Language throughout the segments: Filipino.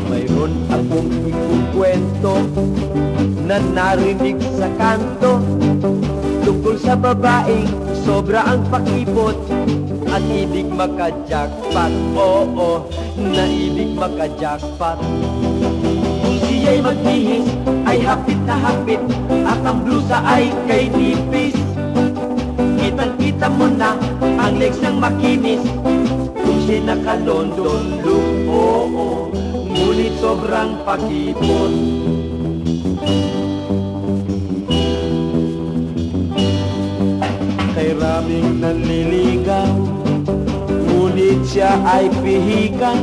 Mayroon akong ikukwento na narinig sa kanto tungkol sa babaeng sobra ang pakipot at ibig maka-jackpot. Oo, naibig maka-jackpot. Kung siya'y magbihis ay hapit na hapit at ang blusa ay kay nipis. Kitang-kita mo na ang legs niyang makinis. Kung siya'y naka-London look, oo, ngunit sobrang pakipot. Kay raming nanliligaw, ngunit siya ay pihikan.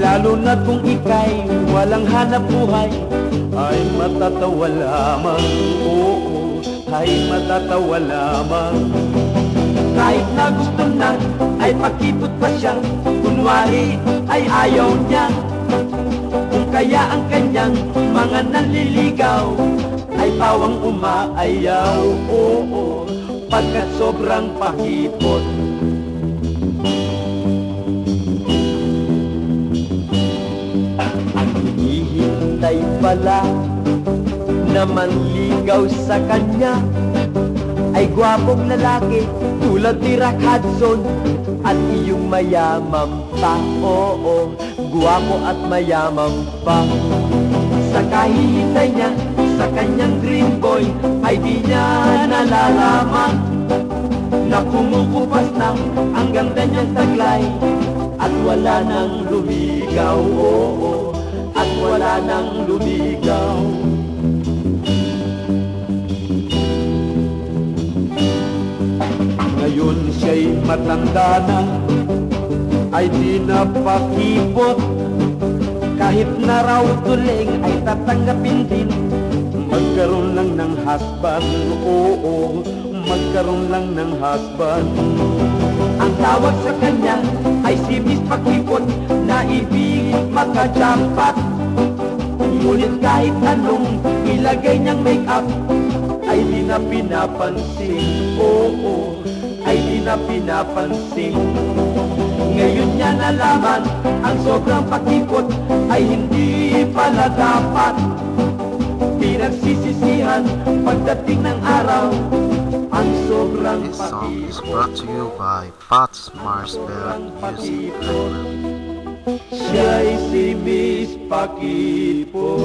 Lalo na kung ika'y walang hanap buhay, ay matatawa lamang, oo, ay matatawa lamang. Kahit na gusto na, ay pakipot pa siya, kunwari ay ayaw niya. Kung kaya ang kanyang mga nanliligaw ay pawang umaayaw, oo, pagkat sobrang pakipot. Ang hinihintay pala na manligaw sa kanya ay gwapong lalaki tulad ni Rock Hudson at iyong mayaman pa, oo, gwapo at mayaman pa. Sa kahihintay niya sa kanyang dream boy ay di niya nalalaman na kumukupas na ang ganda niyang taglay at wala nang lumigaw, oo, at wala nang lumigaw. Ngayon siya'y matanda na, ay di na pakipot. Kahit na raw tuling ay tatanggapin din, magkaroon lang ng husband, oo, magkaroon lang ng husband. Ang tawag sa kanya ay si Miss Pakipot, na ibig maka-jackpot. Ngunit kahit anong ilagay niyang make-up ay di na pinapansin, oo, ay di na pinapansin. Ngayon niya nalaman ang sobrang pakipot ay hindi pala dapat. Pinagsisisihan pagdating ng araw ang sobrang This song pakipot. is brought to you by Pat's Marsbell Music Network. Siya'y si Miss Pakipot.